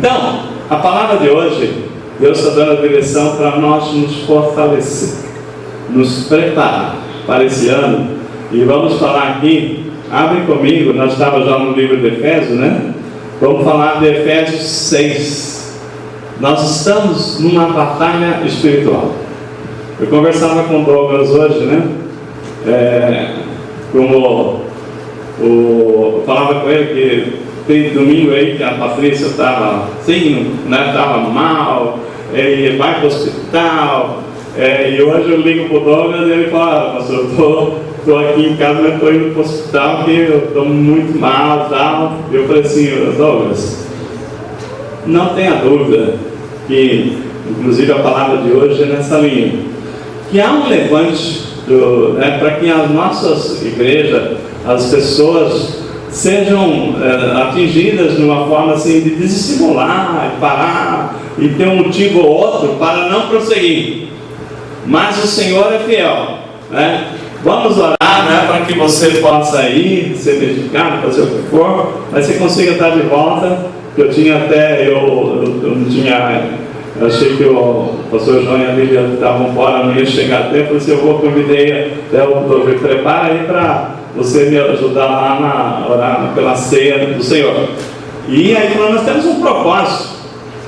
Então, a palavra de hoje, Deus está dando a direção para nós nos fortalecer, nos preparar para esse ano. E vamos falar aqui, abre comigo, nós estávamos já no livro de Efésios, né? Vamos falar de Efésios 6. Nós estamos numa batalha espiritual. Eu conversava com o Douglas hoje, né? Eu falava com ele que tem domingo aí que a Patrícia estava assim, né? Estava mal, e vai para o hospital. E hoje eu ligo para o Douglas e ele fala: pastor, estou aqui em casa, mas estou indo para o hospital porque eu estou muito mal e tal. Eu falei assim: Douglas, não tenha dúvida que, inclusive a palavra de hoje é nessa linha, que há um levante para que as nossas igrejas, as pessoas sejam atingidas de uma forma assim de desestimular, e parar, e ter um motivo ou outro para não prosseguir. Mas o Senhor é fiel, né? Vamos orar, né, para que você possa ir, ser medicado, fazer o que for, mas você consiga estar de volta. Eu tinha até, eu não tinha, eu achei que o pastor João e a Lívia estavam fora, não ia chegar até, eu falei assim: eu convidei até o doutor, prepara aí para você me ajudar lá na orar pela ceia do Senhor. E aí nós temos um propósito.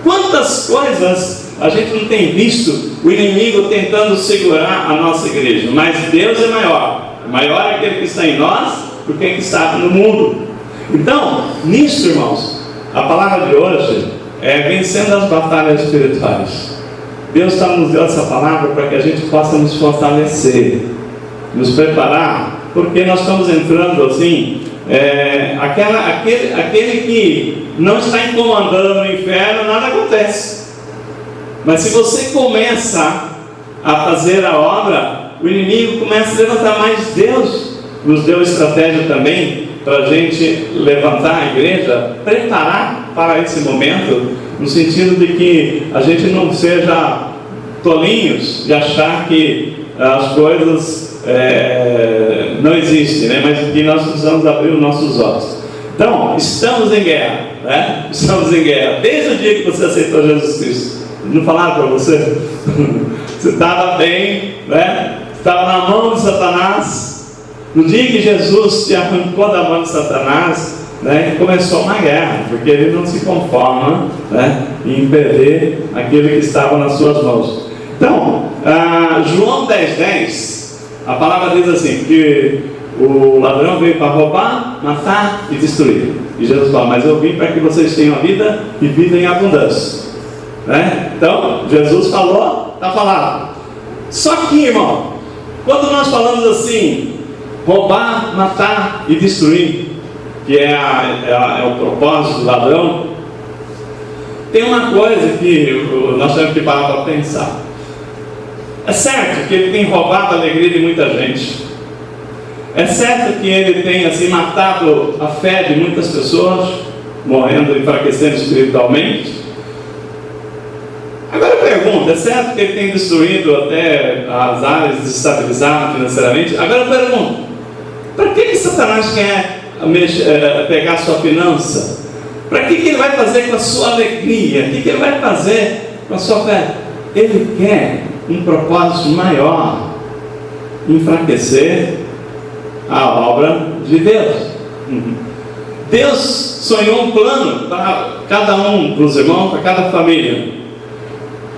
Quantas coisas a gente não tem visto o inimigo tentando segurar a nossa igreja, mas Deus é maior. Maior é aquele que está em nós do que que está no mundo. Então, nisso, irmãos, a palavra de hoje é vencendo as batalhas espirituais. Deus está nos dando essa palavra para que a gente possa nos fortalecer, nos preparar, porque nós estamos entrando assim, aquele que não está incomandando o inferno, nada acontece. Mas se você começa a fazer a obra, o inimigo começa a levantar mais. Deus nos deu estratégia também para a gente levantar a igreja, preparar para esse momento, no sentido de que a gente não seja tolinhos de achar que as coisas não existem, né? Mas que nós precisamos abrir os nossos olhos. Então, estamos em guerra, né? Estamos em guerra desde o dia que você aceitou Jesus Cristo. Não falaram para você? Você estava bem, né? Estava na mão de Satanás. No dia que Jesus te arrancou da mão de Satanás, né, começou uma guerra, porque ele não se conforma, né, em perder aquele que estava nas suas mãos. Então, João 10:10, a palavra diz assim, que o ladrão veio para roubar, matar e destruir. E Jesus fala: mas eu vim para que vocês tenham a vida e vida em abundância, né? Então, Jesus falou, está falado. Só que, irmão, quando nós falamos assim, roubar, matar e destruir, que é o propósito do ladrão, tem uma coisa que nós temos que parar para pensar. É certo que ele tem roubado a alegria de muita gente. É certo que ele tem assim matado a fé de muitas pessoas, morrendo, enfraquecendo espiritualmente. Agora eu pergunto, é certo que ele tem destruído até as áreas, desestabilizadas financeiramente? Agora eu pergunto, para que Satanás quer pegar a sua finança? Para que ele vai fazer com a sua alegria? O que ele vai fazer com a sua fé? Ele quer um propósito maior: enfraquecer a obra de Deus. Deus sonhou um plano para cada um, para os irmãos, para cada família.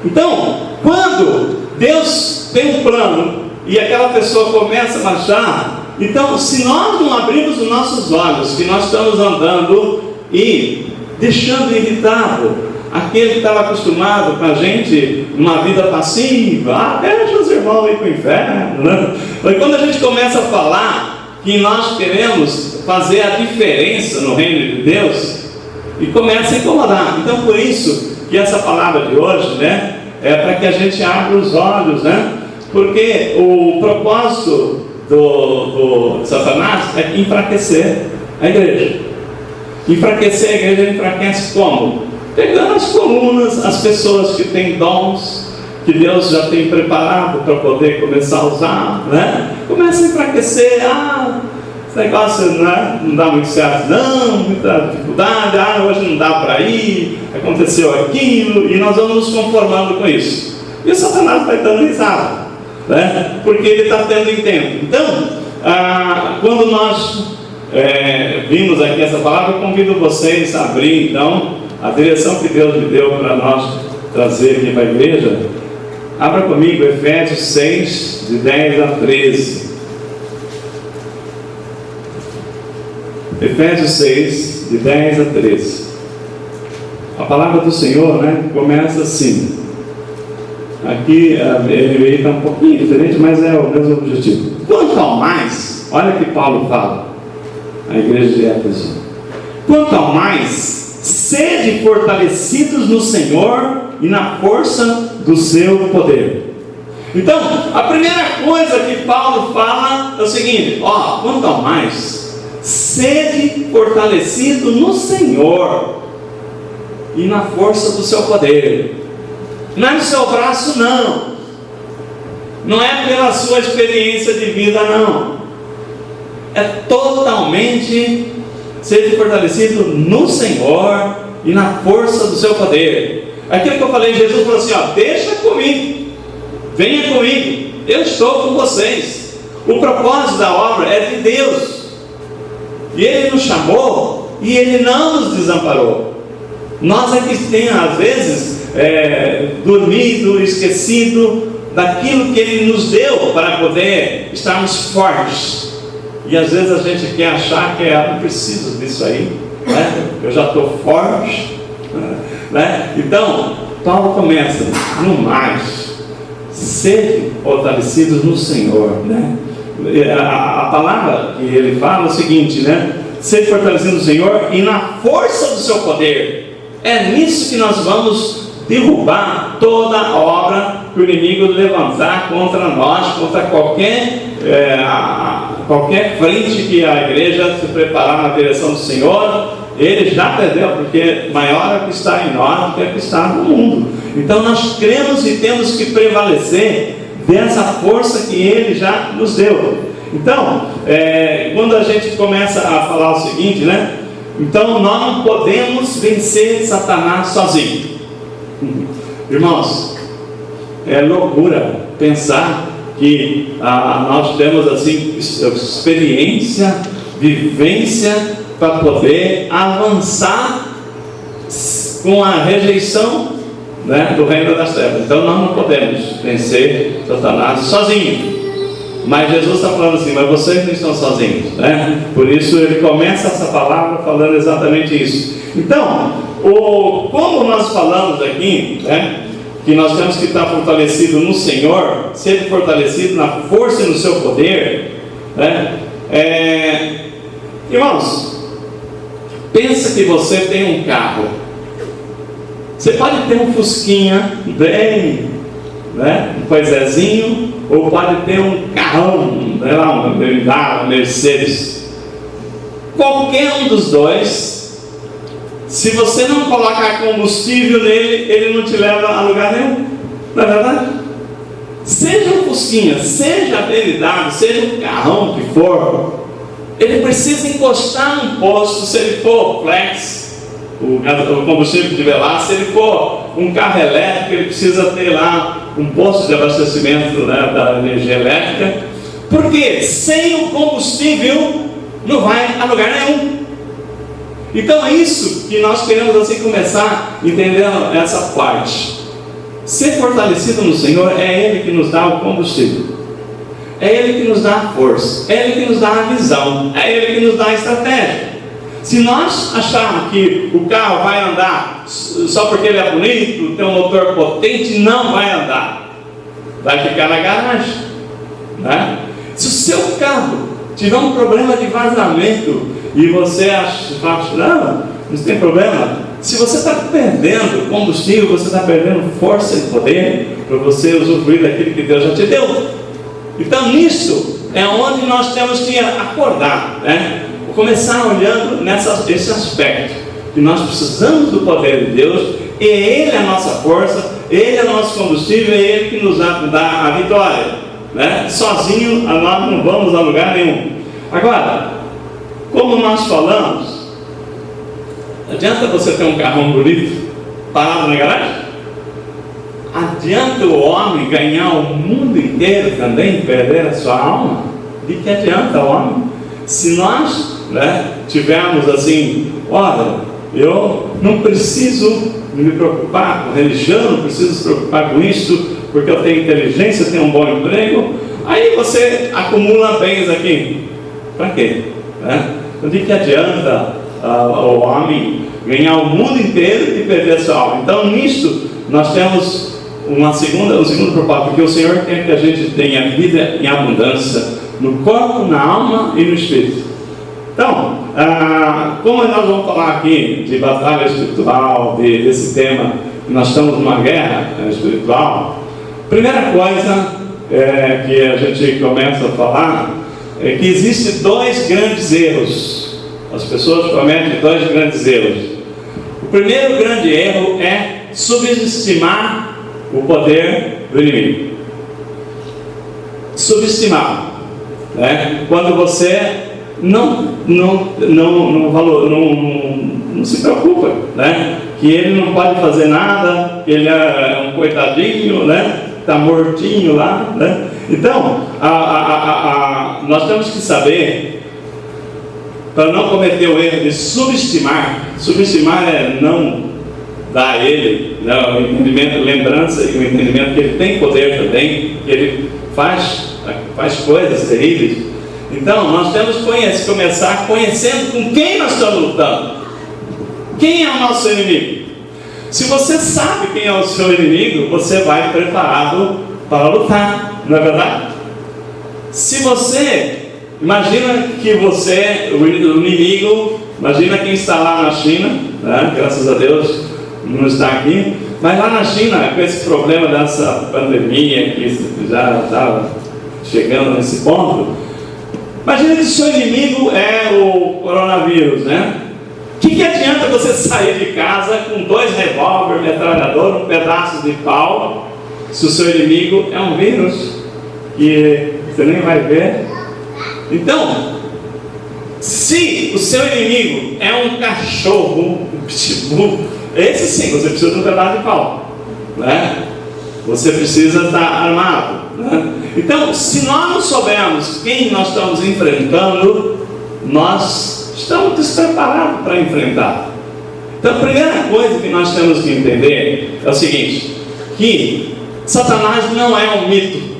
Então, quando Deus tem um plano e aquela pessoa começa a marchar, então, se nós não abrirmos os nossos olhos, que nós estamos andando e deixando irritado aquele que estava acostumado com a gente numa vida passiva, deixa os irmãos ir para o inferno, né? Mas quando a gente começa a falar que nós queremos fazer a diferença no reino de Deus, e começa a incomodar. Então, por isso que essa palavra de hoje, né, é para que a gente abra os olhos, né? Porque o propósito do Satanás é enfraquecer a igreja. Enfraquecer a igreja, enfraquece como? Pegando as colunas, as pessoas que têm dons, que Deus já tem preparado para poder começar a usar, né? Começa a enfraquecer. esse negócio não dá muito certo, não, muita dificuldade, hoje não dá para ir, aconteceu aquilo, e nós vamos nos conformando com isso. E o Satanás vai dando risada, né? Porque ele está tendo tempo. Então, quando nós vimos aqui essa palavra, eu convido vocês a abrir então a direção que Deus me deu para nós trazer aqui para a igreja. Abra comigo Efésios 6, de 10 a 13. Efésios 6, de 10 a 13. A palavra do Senhor, começa assim. Aqui ele está um pouquinho diferente, mas é o mesmo objetivo. Quanto ao mais, olha que Paulo fala à igreja de Éfeso: quanto ao mais, sede fortalecidos no Senhor e na força do seu poder. Então, a primeira coisa que Paulo fala é o seguinte: quanto ao mais, sede fortalecido no Senhor e na força do seu poder. Não é no seu braço, não é pela sua experiência de vida, não. É totalmente sede fortalecido no Senhor e na força do seu poder. Aquilo que eu falei, Jesus falou assim: deixa comigo, venha comigo, eu estou com vocês. O propósito da obra é de Deus, e Ele nos chamou e Ele não nos desamparou. Nós é que temos às vezes dormido, esquecido daquilo que Ele nos deu para poder estarmos fortes. E às vezes a gente quer achar que não preciso disso aí, eu já estou forte, Então, Paulo começa: no mais, sede fortalecidos no Senhor, A palavra que ele fala é o seguinte, sede fortalecidos no Senhor e na força do seu poder. É nisso que nós vamos derrubar toda a obra que o inimigo levantar contra nós, contra qualquer frente que a igreja se preparar na direção do Senhor. Ele já perdeu, porque maior é o que está em nós do que o que está no mundo. Então nós cremos e temos que prevalecer dessa força que Ele já nos deu. Então, quando a gente começa a falar o seguinte, então nós não podemos vencer Satanás sozinho. Irmãos, é loucura pensar que nós temos assim experiência, vivência para poder avançar com a rejeição do reino das trevas. Então nós não podemos vencer Satanás sozinho. Mas Jesus está falando assim: mas vocês não estão sozinhos, Por isso ele começa essa palavra falando exatamente isso. Então, como nós falamos aqui, que nós temos que estar fortalecido no Senhor, ser fortalecido na força e no seu poder, irmãos, pensa que você tem um carro. Você pode ter um Fusquinha bem, um Poisézinho, ou pode ter um carrão, uma Mercedes. Qualquer um dos dois, se você não colocar combustível nele, ele não te leva a lugar nenhum. Não é verdade? Seja um Fusquinha, seja habilidade, seja um carrão que for, ele precisa encostar num posto. Se ele for flex, o combustível que estiver lá, se ele for um carro elétrico, ele precisa ter lá um posto de abastecimento da energia elétrica, porque sem o combustível não vai a lugar nenhum. Então é isso que nós queremos assim começar entendendo essa parte. Ser fortalecido no Senhor é Ele que nos dá o combustível, é Ele que nos dá a força, é Ele que nos dá a visão, é Ele que nos dá a estratégia. Se nós acharmos que o carro vai andar só porque ele é bonito, tem um motor potente, não vai andar, vai ficar na garagem, Se o seu carro tiver um problema de vazamento e você acha, não tem problema, se você está perdendo combustível, você está perdendo força e poder para você usufruir daquilo que Deus já te deu. Então nisso é onde nós temos que acordar, começar olhando esse aspecto, que nós precisamos do poder de Deus, e Ele é a nossa força, Ele é o nosso combustível, é Ele que nos dá a vitória, Sozinho nós não vamos a lugar nenhum. Agora, como nós falamos, adianta você ter um carrão bonito parado na garagem? Adianta o homem ganhar o mundo inteiro também e perder a sua alma? De que adianta o homem? Se nós, tivermos assim, olha, eu não preciso me preocupar com religião, não preciso se preocupar com isso, porque eu tenho inteligência, eu tenho um bom emprego, aí você acumula bens aqui. Para quê? De que adianta o homem ganhar o mundo inteiro e perder a sua alma? Então, nisso, nós temos um segundo propósito, porque o Senhor quer que a gente tenha vida em abundância, no corpo, na alma e no espírito. Então, como nós vamos falar aqui de batalha espiritual, desse tema, nós estamos numa guerra espiritual, primeira coisa que a gente começa a falar é que existem dois grandes erros. As pessoas cometem dois grandes erros. O primeiro grande erro é subestimar o poder do inimigo. Subestimar, quando você não se preocupa, que ele não pode fazer nada, que ele é um coitadinho, está mortinho lá, Então, nós temos que saber, para não cometer o erro de subestimar é não dar a ele o entendimento, lembrança e o entendimento que ele tem poder também, que ele faz coisas terríveis. Então, nós temos que começar conhecendo com quem nós estamos lutando. Quem é o nosso inimigo? Se você sabe quem é o seu inimigo, você vai preparado para lutar, não é verdade? Se você, imagina que o inimigo, imagina quem está lá na China, graças a Deus não está aqui, mas lá na China, com esse problema dessa pandemia que já está chegando nesse ponto, imagina que o seu inimigo é o coronavírus, O que adianta você sair de casa com 2 revólver, metralhador, um pedaço de pau, se o seu inimigo é um vírus que você nem vai ver? Então, se o seu inimigo é um cachorro, um pitbull, esse sim, você precisa de um pedaço de pau, Você precisa estar armado, Então, se nós não soubermos quem nós estamos enfrentando, nós estamos despreparados para enfrentar. Então, a primeira coisa que nós temos que entender é o seguinte, que Satanás não é um mito,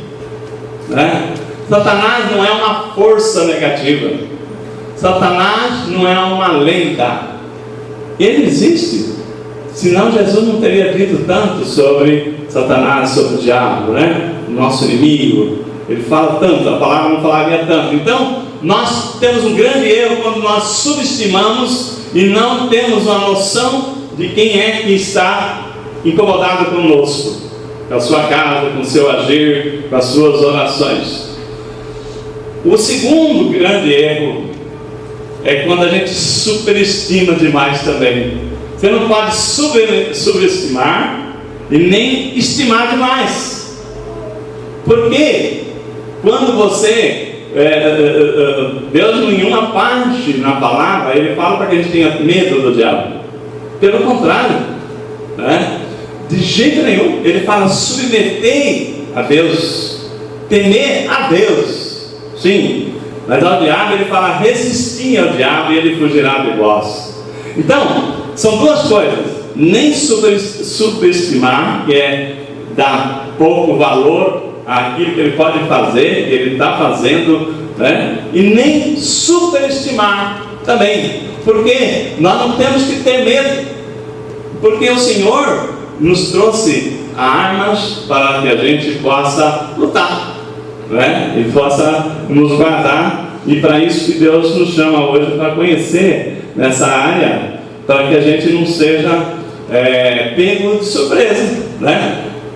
Satanás não é uma força negativa, Satanás não é uma lenda, ele existe. Senão Jesus não teria dito tanto sobre Satanás, sobre o diabo, o nosso inimigo. Ele fala tanto, a palavra não falaria tanto. Então, nós temos um grande erro quando nós subestimamos e não temos uma noção de quem é que está incomodado conosco, com a sua casa, com o seu agir, com as suas orações. O segundo grande erro é quando a gente superestima demais também. Você não pode subestimar e nem estimar demais. Porque quando você, Deus em nenhuma parte na palavra, Ele fala para que a gente tenha medo do diabo. Pelo contrário, de jeito nenhum, Ele fala submeter a Deus, temer a Deus. Sim, mas ao diabo Ele fala resistir ao diabo e ele fugirá de vós. Então, são duas coisas: nem subestimar, que é dar pouco valor àquilo que ele pode fazer, que ele está fazendo, e nem superestimar também, porque nós não temos que ter medo, porque o Senhor nos trouxe armas para que a gente possa lutar, e possa nos guardar, e para isso que Deus nos chama hoje, para conhecer nessa área, para que a gente não seja pego de surpresa,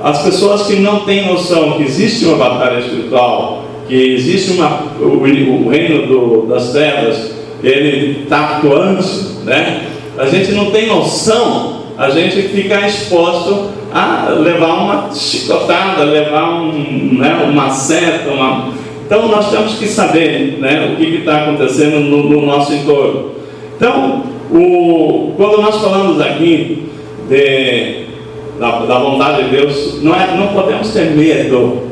As pessoas que não têm noção que existe uma batalha espiritual, que existe o reino das trevas, ele está atuante, a gente não tem noção, a gente fica exposto a levar uma chicotada, levar uma seta, Então nós temos que saber, né, o que está acontecendo no nosso entorno. Então, quando nós falamos aqui da vontade de Deus, não podemos ter medo.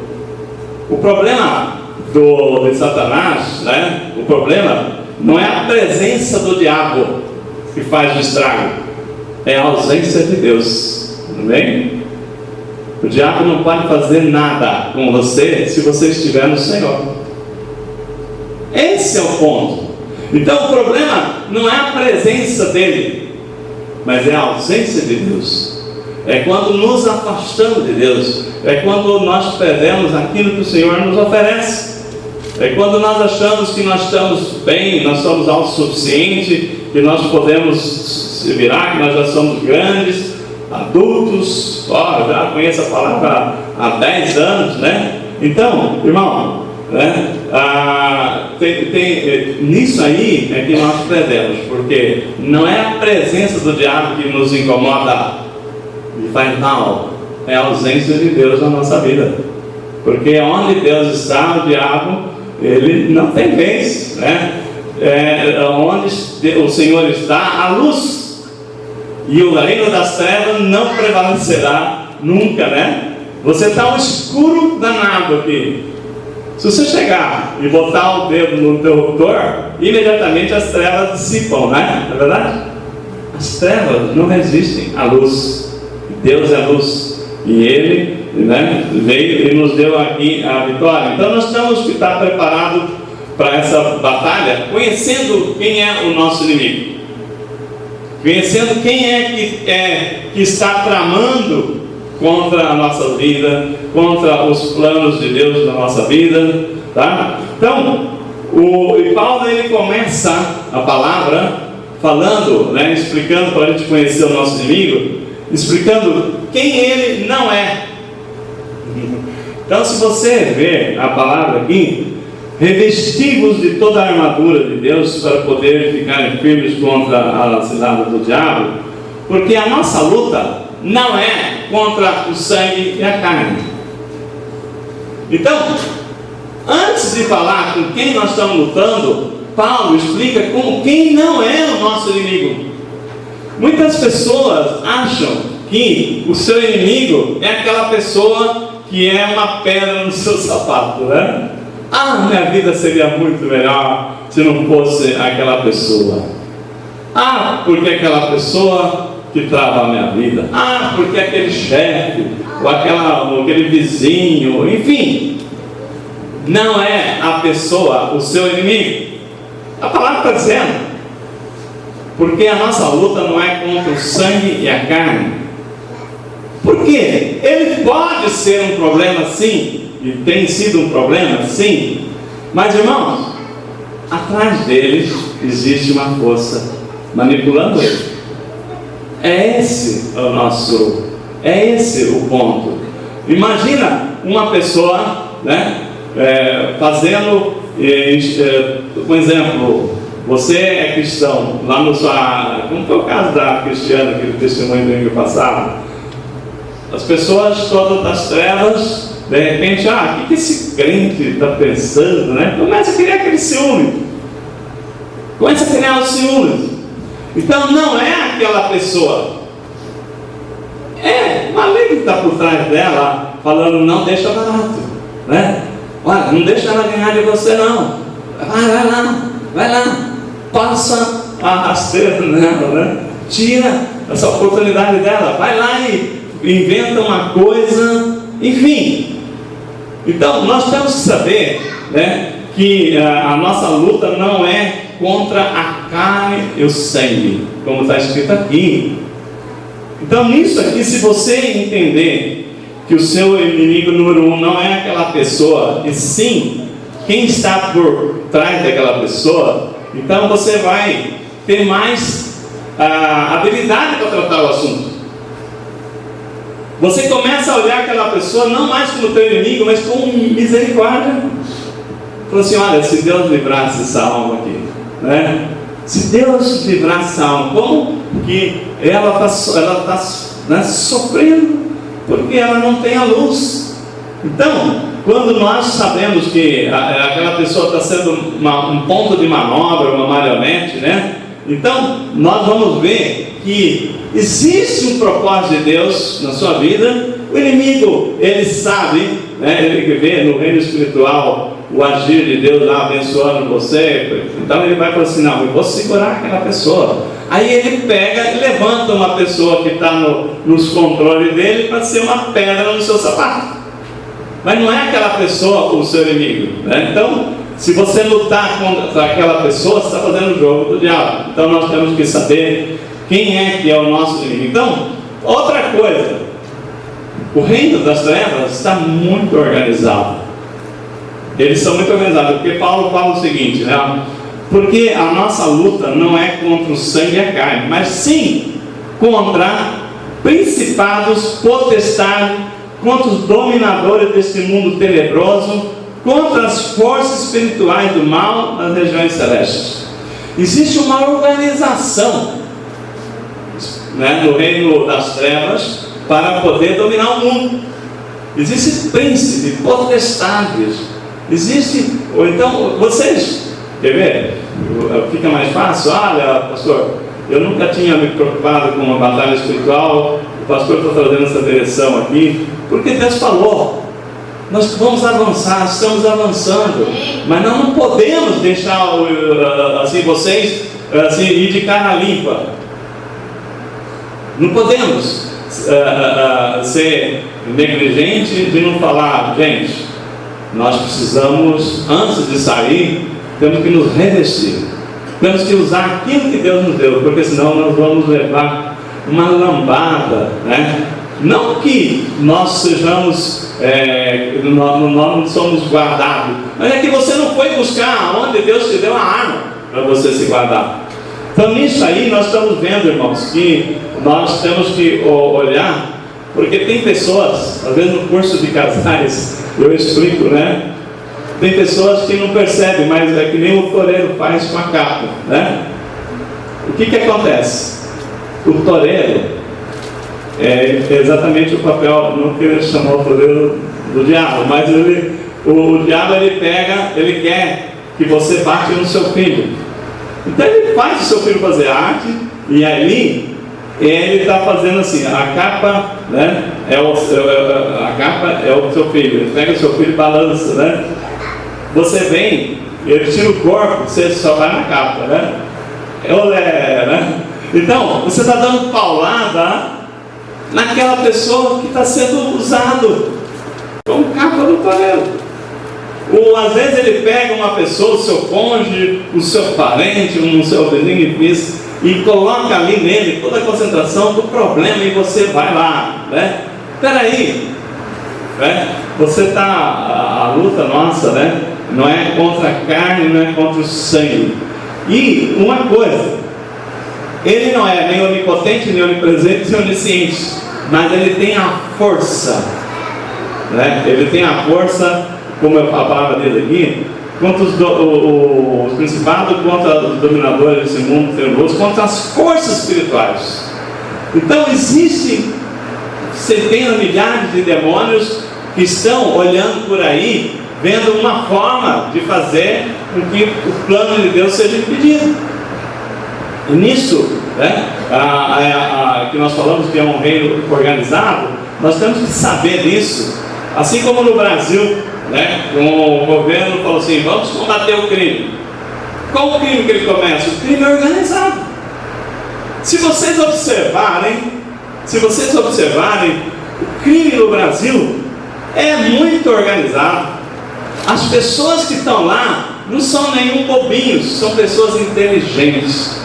O problema de Satanás, né, o problema não é a presença do diabo que faz o estrago, é a ausência de Deus. Tudo bem? O diabo não pode fazer nada com você se você estiver no Senhor. Esse é o ponto. Então o problema não é a presença dele, mas é a ausência de Deus. É quando nos afastamos de Deus, é quando nós perdemos aquilo que o Senhor nos oferece, é quando nós achamos que nós estamos bem, nós somos autossuficientes, que nós podemos se virar, que nós já somos grandes, adultos. Já conheço a palavra há 10 anos, né? Então, irmão, né? Nisso aí é que nós perdemos, porque não é a presença do diabo que nos incomoda e faz mal, é a ausência de Deus na nossa vida. Porque onde Deus está, o diabo, ele não tem vez, né? Onde o Senhor está, a luz, e o reino das trevas não prevalecerá nunca, né? Você está um escuro danado aqui. Se você chegar e botar o dedo no interruptor, imediatamente as trevas dissipam, né? Não é verdade? As trevas não resistem à luz. Deus é luz, e Ele, né, veio e nos deu aqui a vitória. Então nós temos que estar preparados para essa batalha, conhecendo quem é o nosso inimigo, conhecendo quem é que está tramando contra a nossa vida, contra os planos de Deus na nossa vida, tá? Então, Paulo, ele começa a palavra falando, né, explicando para a gente conhecer o nosso inimigo, explicando quem ele não é. Então, se você ver a palavra aqui, revestivos de toda a armadura de Deus para poder ficarem firmes contra a cilada do diabo, porque a nossa luta não é contra o sangue e a carne. Então, antes de falar com quem nós estamos lutando, Paulo explica com quem não é o nosso inimigo. Muitas pessoas acham que o seu inimigo é aquela pessoa que é uma pedra no seu sapato, né? Minha vida seria muito melhor se não fosse aquela pessoa. Porque aquela pessoa que trava a minha vida. Porque aquele chefe, ou aquele vizinho, enfim. Não é a pessoa o seu inimigo. A palavra está dizendo. Porque a nossa luta não é contra o sangue e a carne. Por quê? Ele pode ser um problema, sim. E tem sido um problema, sim. Mas, irmãos, atrás dele existe uma força manipulando ele. É esse o ponto. Imagina uma pessoa, né, fazendo, por exemplo, você é cristão, lá no como foi o caso da Cristiana, aquele testemunho do domingo passado. As pessoas todas das trevas, de repente, o que esse crente está pensando, né? Começa a criar aquele ciúme. Começa a criar os ciúmes. Então não é aquela pessoa. É uma lei que está por trás dela, falando, não deixa barato, né? Olha, não deixa ela ganhar de você não. Vai lá, passa a rasteira nela, né? Tira essa oportunidade dela, vai lá e inventa uma coisa, enfim. Então nós temos que saber, né, que a nossa luta não é contra a carne e o sangue, como está escrito aqui. Então nisso aqui, se você entender que o seu inimigo número 1 não é aquela pessoa, e sim quem está por trás daquela pessoa, então você vai ter mais habilidade para tratar o assunto. Você começa a olhar aquela pessoa não mais como teu inimigo, mas com misericórdia. Falou assim, olha, se Deus livrasse essa alma aqui, né? Se Deus livrasse essa alma, como que ela está, né, sofrendo, porque ela não tem a luz. Então, quando nós sabemos que aquela pessoa está sendo um ponto de manobra, uma marionete, né? Então, nós vamos ver que existe um propósito de Deus na sua vida. O inimigo, ele sabe, né? Ele vê no reino espiritual o agir de Deus lá abençoando você. Então ele vai falar assim: não, eu vou segurar aquela pessoa. Aí ele pega e levanta uma pessoa que está nos controles dele para ser uma pedra no seu sapato. Mas não é aquela pessoa o seu inimigo, né? Então, se você lutar contra aquela pessoa, você está fazendo o jogo do diabo. Então nós temos que saber quem é que é o nosso inimigo. Então, outra coisa, o reino das trevas está muito organizado. Eles são muito organizados, porque Paulo fala o seguinte, né? Porque a nossa luta não é contra o sangue e a carne, mas sim contra principados, potestades, contra os dominadores deste mundo tenebroso, contra as forças espirituais do mal nas regiões celestes. Existe uma organização, né, no reino das trevas para poder dominar o mundo. Existe príncipe, potestades, existe. Ou então, vocês, quer ver? Fica mais fácil. Olha, pastor, eu nunca tinha me preocupado com uma batalha espiritual. O pastor está trazendo essa direção aqui, porque Deus falou. Nós vamos avançar, estamos avançando, mas nós não podemos deixar assim, vocês assim, ir de cara limpa. Não podemos ser negligente de não falar: gente, nós precisamos, antes de sair, temos que nos revestir, temos que usar aquilo que Deus nos deu, porque senão nós vamos levar uma lambada, né? Não que nós sejamos, nós não somos guardados, mas é que você não foi buscar onde Deus te deu a arma para você se guardar. Então nisso aí nós estamos vendo, irmãos, que nós temos que olhar, porque tem pessoas, às vezes no curso de casais, eu explico, né? Tem pessoas que não percebem, mas é que nem o toureiro faz com a capa, né? O que acontece? O toureiro é exatamente o papel, não quero chamar o toureiro do diabo, mas o diabo ele pega, ele quer que você bate no seu filho. Então ele faz o seu filho fazer arte, e ali ele está fazendo assim, a capa, né, a capa é o seu filho, ele pega o seu filho e balança, né? Você vem, ele tira o corpo, você só vai na capa, né? Né? Então, você está dando paulada naquela pessoa que está sendo usado como capa do toureiro. Ou às vezes ele pega uma pessoa, o seu cônjuge, o seu parente, o seu vizinho e coloca ali nele toda a concentração do problema, e você vai lá, né? Peraí, né? Você está, a luta nossa, né? Não é contra a carne, não é contra o sangue. E uma coisa, ele não é nem onipotente, nem onipresente, nem onisciente, mas ele tem a força, né? Ele tem a força, como a palavra dele aqui, contra os principados, contra os dominadores desse mundo tenebroso, contra as forças espirituais. Então existem centenas, milhares de demônios que estão olhando por aí, vendo uma forma de fazer com que o plano de Deus seja impedido. E nisso, né, que nós falamos que é um reino organizado, nós temos que saber disso. Assim como no Brasil, né, o governo falou assim: vamos combater o crime. Qual o crime que ele começa? O crime organizado. Se vocês observarem, o crime no Brasil é muito organizado. As pessoas que estão lá não são nenhum bobinhos, são pessoas inteligentes,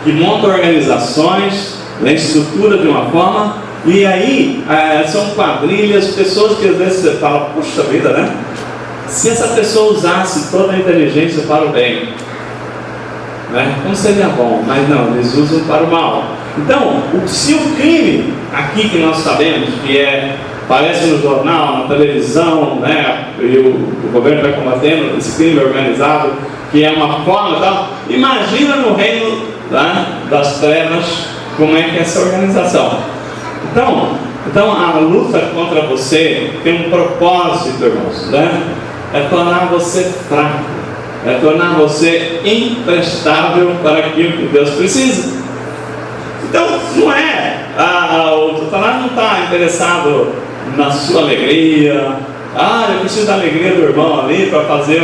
que montam organizações, né, estrutura de uma forma, e aí são quadrilhas, pessoas que às vezes você fala: puxa vida, né? Se essa pessoa usasse toda a inteligência para o bem, né, não seria bom, mas não, eles usam para o mal. Então, se o crime aqui que nós sabemos que aparece no jornal, na televisão, né, e o governo vai combatendo esse crime organizado, que é uma forma tal, imagina no reino, tá, das trevas, como é que é essa organização. Então, Então a luta contra você tem um propósito, irmãos, né? É tornar você fraco, é tornar você imprestável para aquilo que Deus precisa. Então não é, o Satanás não está interessado na sua alegria. Eu preciso da alegria do irmão ali para fazer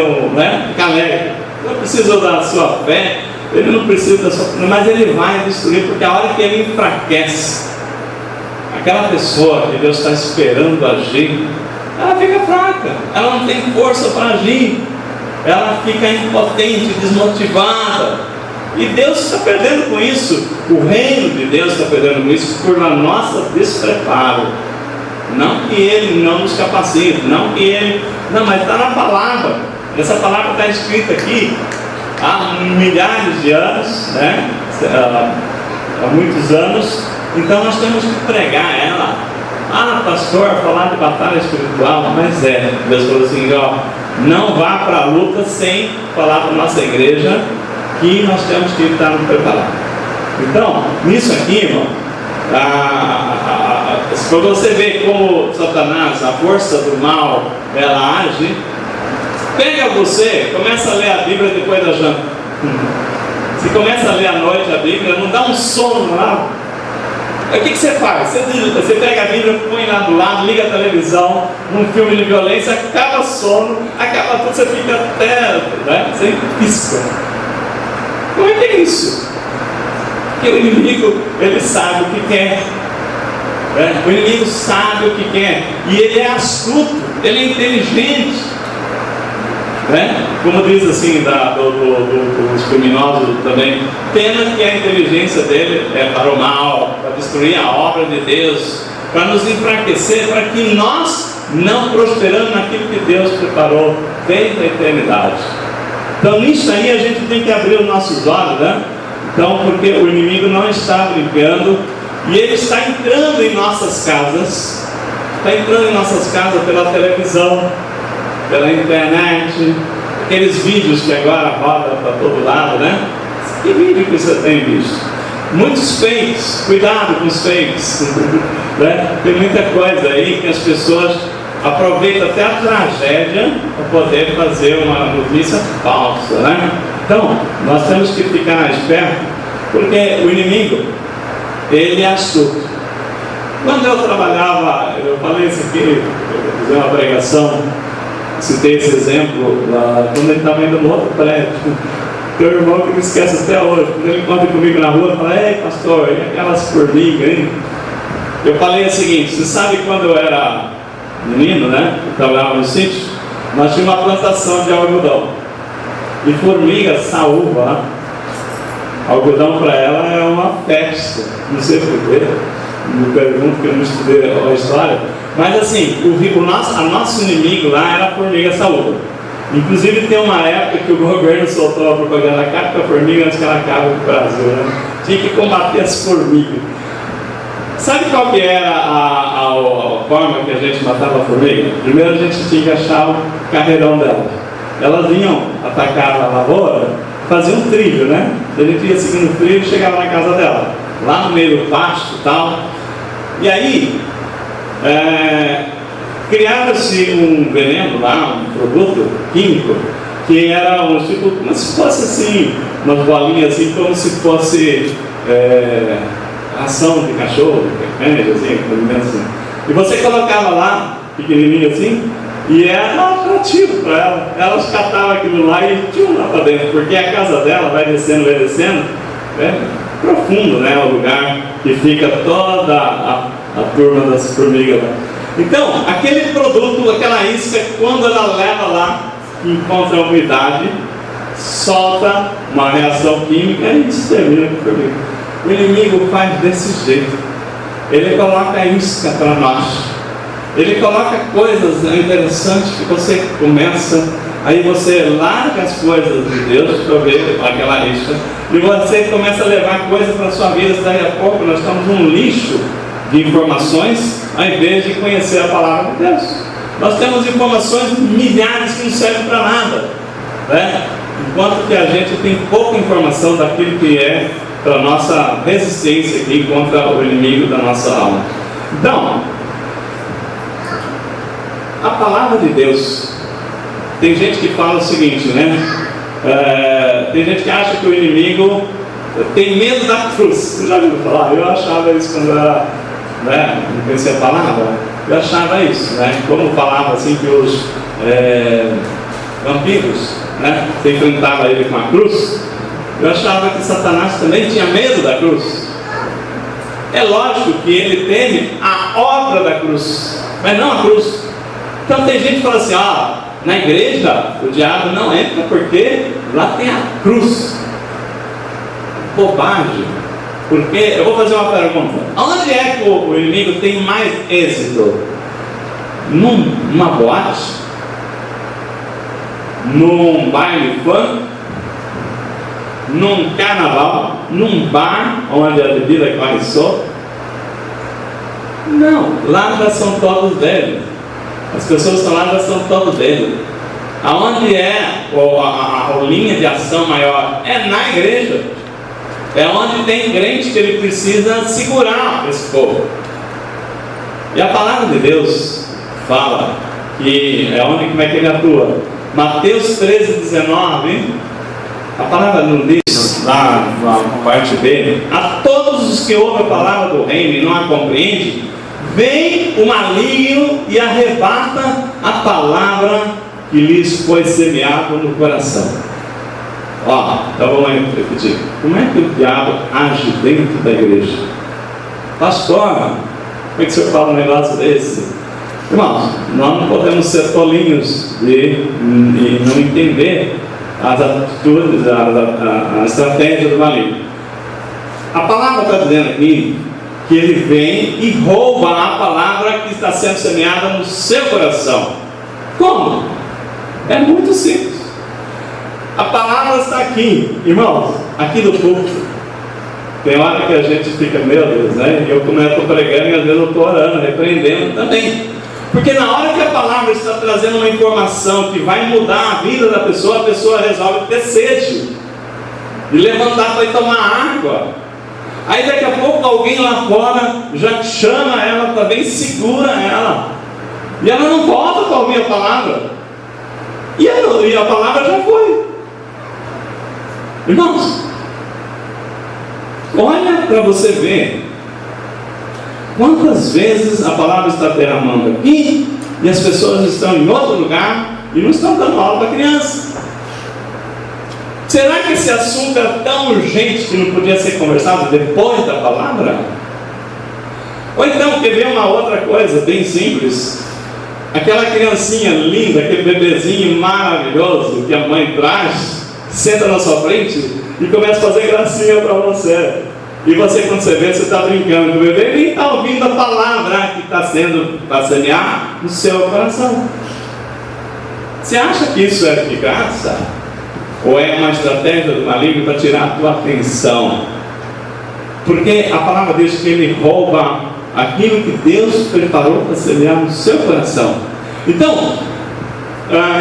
ficar alegre. Eu preciso da sua fé. Ele não precisa da sua, mas ele vai destruir, porque a hora que ele enfraquece aquela pessoa que Deus está esperando agir, ela fica fraca, ela não tem força para agir, ela fica impotente, desmotivada, e Deus está perdendo com isso, o reino de Deus está perdendo com isso por nosso despreparo. Não que Ele não nos capacite, mas está na palavra. Essa palavra está escrita aqui há milhares de anos, né? Há muitos anos. Então nós temos que pregar ela. Pastor, falar de batalha espiritual, mas Deus falou assim, não vá para a luta sem falar para a nossa igreja que nós temos que estar preparados. Então, nisso aqui, irmão, para você ver como Satanás, a força do mal, ela age, pega você, começa a ler a Bíblia depois da janta. Você começa a ler à noite a Bíblia, não dá um sono lá. O que você faz? Você pega a Bíblia, põe lá do lado, liga a televisão, num filme de violência, acaba sono, acaba tudo, você fica até, você pisca. Como é que é isso? Porque o inimigo, ele sabe o que quer. O inimigo sabe o que quer. E ele é astuto, ele é inteligente. Como diz assim, dos criminosos também, pena que a inteligência dele é para o mal, para destruir a obra de Deus, para nos enfraquecer, para que nós não prosperamos naquilo que Deus preparou desde a eternidade. Então nisso aí a gente tem que abrir os nossos olhos, Então, porque o inimigo não está brincando, e ele está entrando em nossas casas, pela televisão, pela internet, aqueles vídeos que agora rodam para todo lado, Que vídeo que você tem visto? Muitos fakes, cuidado com os fakes, Tem muita coisa aí que as pessoas aproveitam até a tragédia para poder fazer uma notícia falsa, Então, nós temos que ficar espertos, porque o inimigo, ele é astuto. Quando eu trabalhava, eu falei isso aqui, eu fiz uma pregação, citei esse exemplo, quando ele estava indo no outro prédio, tem um irmão que me esquece até hoje, quando ele encontra comigo na rua, fala, ei pastor, e aquelas formigas, hein? Eu falei o seguinte, você sabe quando eu era menino, eu trabalhava no sítio, nós tínhamos uma plantação de algodão, e formiga, saúva, algodão para ela é uma festa, não sei porquê, me pergunto porque eu não estudei a história, mas assim, nosso inimigo lá era a formiga saúva. Inclusive tem uma época que o governo soltou a propaganda, acaba com a formiga antes que ela acabe com o Brasil, Tinha que combater as formigas. Sabe qual que era a forma que a gente matava a formiga? Primeiro a gente tinha que achar o carreirão dela. Elas vinham atacar a lavoura, faziam um trilho, A gente ia seguindo o trilho e chegava na casa dela, lá no meio do pasto e tal. E aí, criava-se um veneno lá, um produto químico, que era tipo, como se fosse assim, umas bolinhas assim, como se fosse ração de cachorro, assim. E você colocava lá, pequenininho assim, e era atrativo para ela. Elas catavam aquilo lá e tinham lá para dentro, porque a casa dela vai descendo, profundo, o lugar que fica toda a turma das formigas lá. Então, aquele produto, aquela isca, quando ela leva lá, encontra a umidade, solta uma reação química e extermina a formiga. O inimigo faz desse jeito. Ele coloca isca para nós. Ele coloca coisas interessantes que você começa, aí você larga as coisas de Deus para ver aquela isca, e você começa a levar coisas para a sua vida. Daí a pouco nós estamos num lixo de informações, ao invés de conhecer a palavra de Deus. Nós temos informações milhares que não servem para nada, Enquanto que a gente tem pouca informação daquilo que é para a nossa resistência aqui contra o inimigo da nossa alma. Então, a palavra de Deus, tem gente que fala o seguinte, né? Tem gente que acha que o inimigo tem medo da cruz. Você já ouviu falar? Eu achava isso quando eu era, né, não conhecia a palavra. Eu achava isso, né? Como falava assim que os vampiros, né, se enfrentava ele com a cruz, eu achava que Satanás também tinha medo da cruz. É lógico que ele teme a obra da cruz, mas não a cruz. Então tem gente que fala assim, na igreja o diabo não entra porque lá tem a cruz. Bobagem. Porque, eu vou fazer uma pergunta, onde é que o inimigo tem mais êxito? Numa boate? Num baile funk? Num carnaval? Num bar onde a bebida corre solta? Não, lá já são todos dele. As pessoas que estão lá já são todos dele. Aonde é a linha de ação maior? É na igreja. É onde tem crente que ele precisa segurar esse povo. E a palavra de Deus fala que é onde, como é que ele atua? Mateus 13:19, a palavra não diz, lá na parte B, a todos os que ouvem a palavra do reino e não a compreendem, vem o maligno e arrebata a palavra que lhes foi semeada no coração. Então vamos repetir. Como é que o diabo age dentro da igreja? Pastor, como é que o senhor fala um negócio desse? Irmãos, nós não podemos ser tolinhos de não entender as atitudes, a estratégia do maligno. A palavra está dizendo aqui que ele vem e rouba a palavra que está sendo semeada no seu coração. Como? É muito simples. A palavra está aqui, irmãos, aqui do púlpito. Tem hora que a gente fica, meu Deus, né? Eu, como eu estou pregando, e às vezes eu estou orando, repreendendo também. Porque na hora que a palavra está trazendo uma informação que vai mudar a vida da pessoa, a pessoa resolve ter sede e levantar para ir tomar água. Aí daqui a pouco alguém lá fora já chama ela também, segura ela. E ela não volta para ouvir a palavra. E a palavra já foi. Irmãos, olha para você ver quantas vezes a palavra está derramando aqui e as pessoas estão em outro lugar e não estão dando aula para criança. Será que esse assunto é tão urgente que não podia ser conversado depois da palavra? Ou então, quer ver uma outra coisa bem simples? Aquela criancinha linda, aquele bebezinho maravilhoso que a mãe traz, senta na sua frente e começa a fazer gracinha para você. E você, quando você vê, você está brincando com o bebê, nem está ouvindo a palavra que está sendo para semear no seu coração. Você acha que isso é eficaz? Ou é uma estratégia do maligno para tirar a tua atenção? Porque a palavra diz que ele rouba aquilo que Deus preparou para semear no seu coração. Então,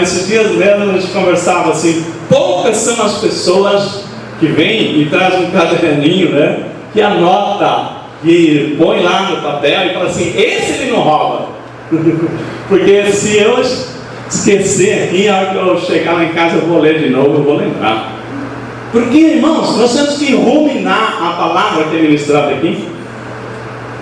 esses dias mesmo a gente conversava assim, poucas são as pessoas que vêm e trazem um caderninho, né, que anota, que põe lá no papel e fala assim, esse ele não rouba. Porque se eu esquecer aqui, a hora que eu chegar lá em casa eu vou ler de novo, eu vou lembrar. Porque, irmãos, nós temos que ruminar a palavra que é ministrada aqui.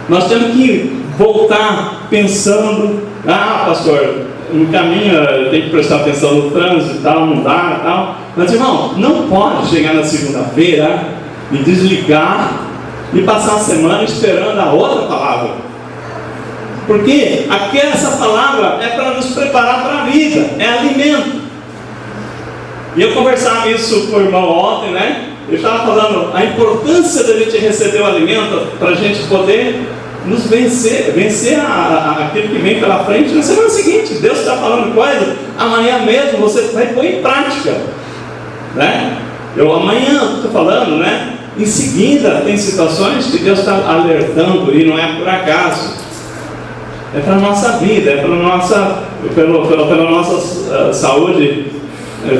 Nós temos que voltar pensando, pastor, no caminho eu tenho que prestar atenção no trânsito e tal, não dá e tal. Mas, irmão, não pode chegar na segunda-feira e desligar e passar a semana esperando a outra palavra. Porque essa palavra é para nos preparar para a vida, é alimento. E eu conversava isso com o irmão ontem, né? Eu estava falando a importância da gente receber o alimento para a gente poder nos vencer aquilo que vem pela frente na semana seguinte. Deus está falando coisa, amanhã mesmo você vai pôr em prática, né? Amanhã estou falando, né? Em seguida tem situações que Deus está alertando e não é por acaso. É para a nossa vida, é pela nossa saúde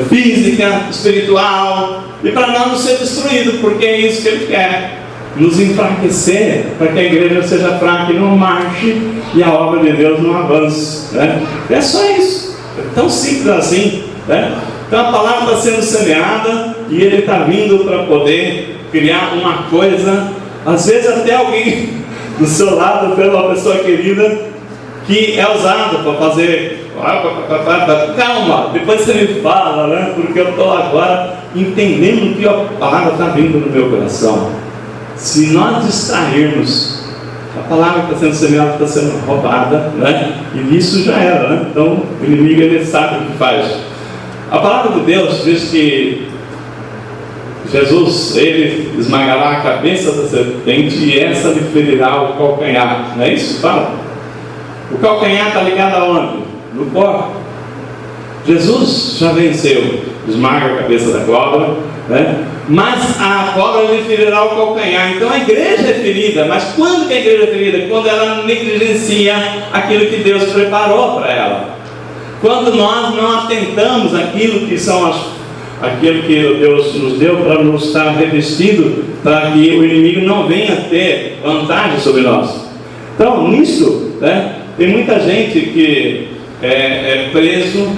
física, espiritual, e para nós não ser destruído, porque é isso que Ele quer. nos enfraquecer, para que a igreja seja fraca e não marche e a obra de Deus não avance, né? É só isso, é tão simples assim, né? Então a palavra está sendo semeada e ele está vindo para poder criar uma coisa, às vezes até alguém do seu lado, até uma pessoa querida, que é usado para fazer. Calma, depois você me fala, né? Porque eu estou agora entendendo que a palavra está vindo no meu coração. Se nós distrairmos, a palavra que está sendo semeada está sendo roubada, né? E isso já era, né? Então o inimigo, ele sabe o que faz. A palavra de Deus diz que Jesus, ele esmagará a cabeça da serpente e essa lhe ferirá o calcanhar. Não é isso? Fala. O calcanhar está ligado aonde? No corpo. Jesus já venceu, esmaga a cabeça da cobra, né? Mas a cobra lhe ferirá o calcanhar. Então a igreja é ferida. Mas quando que a igreja é ferida? Quando ela negligencia aquilo que Deus preparou para ela. Quando nós não atentamos aquilo que são aquilo que Deus nos deu para nos estar revestido, para que o inimigo não venha ter vantagem sobre nós. Então nisso, né, tem muita gente que é preso,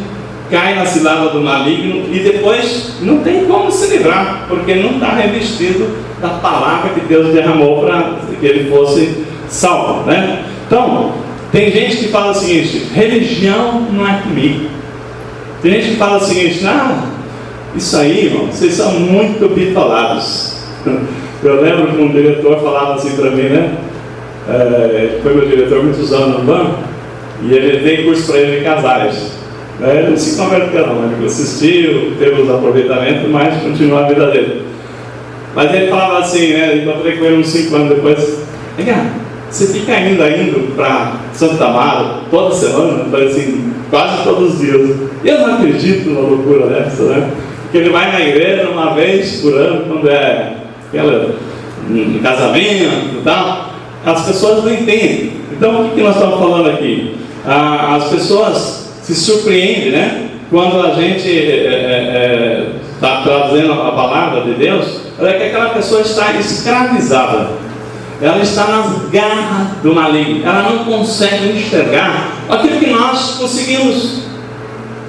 cai na cilada do maligno e depois não tem como se livrar, porque não está revestido da palavra que Deus derramou para que ele fosse salvo, né? Então, tem gente que fala o seguinte: religião não é comigo. Tem gente que fala o seguinte: isso aí, irmão, vocês são muito bitolados. Eu lembro que um diretor falava assim para mim, né? Foi meu diretor muitos anos no banco. E ele tem curso para ele de casais. Ele não se converteu não, ele assistiu, teve os aproveitamentos, mas continuou a vida dele. Mas ele falava assim, né? Encontrei com ele uns 5 anos depois. Você fica indo para Santa Amaro toda semana? Eu falei assim, quase todos os dias. Eu não acredito numa loucura dessa, né? Porque ele vai na igreja uma vez por ano, quando é um casamento e tal. As pessoas não entendem. Então o que nós estamos falando aqui? As pessoas se surpreendem, né? Quando a gente está trazendo a palavra de Deus, é que aquela pessoa está escravizada. Ela está nas garras do maligno. Ela não consegue enxergar aquilo que nós conseguimos.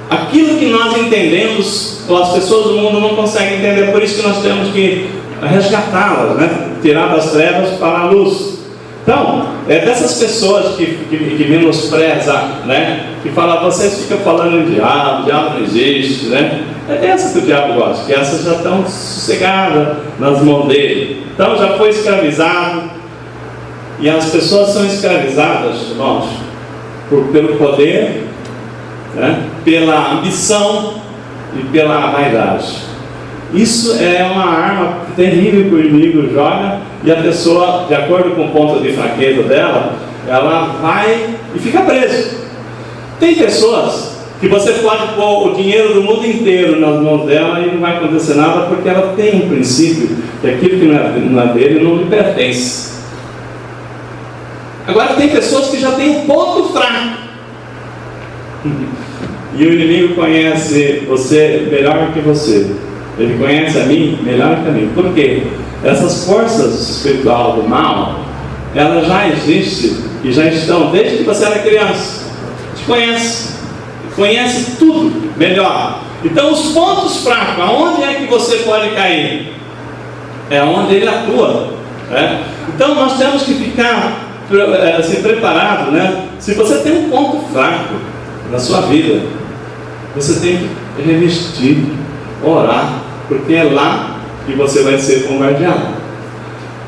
Aquilo que nós entendemos, as pessoas do mundo não conseguem entender. Por isso que nós temos que resgatá-las, né? Tirar das trevas para a luz. Então, é dessas pessoas que menosprezam, né? Que falam, vocês ficam falando em diabo, o diabo não existe, né? É dessa que o diabo gosta, que essas já estão sossegadas nas mãos dele. Então já foi escravizado. E as pessoas são escravizadas, irmãos, pelo poder, né? Pela ambição e pela vaidade. Isso é uma arma terrível que o inimigo joga, e a pessoa, de acordo com o ponto de fraqueza dela, ela vai e fica presa. Tem pessoas que você pode pôr o dinheiro do mundo inteiro nas mãos dela e não vai acontecer nada, porque ela tem um princípio que aquilo que não é dele não lhe pertence. Agora tem pessoas que já têm um ponto fraco. E o inimigo conhece você melhor que você. Ele conhece a mim melhor que a mim. Por quê? Essas forças espirituais do mal, elas já existem e já estão desde que você era criança. Te conhece tudo melhor. Então os pontos fracos, aonde é que você pode cair? É onde ele atua, né? Então nós temos que ficar assim, preparado, né? Se você tem um ponto fraco na sua vida, você tem que revestir, orar, porque é lá que você vai ser bombardeado.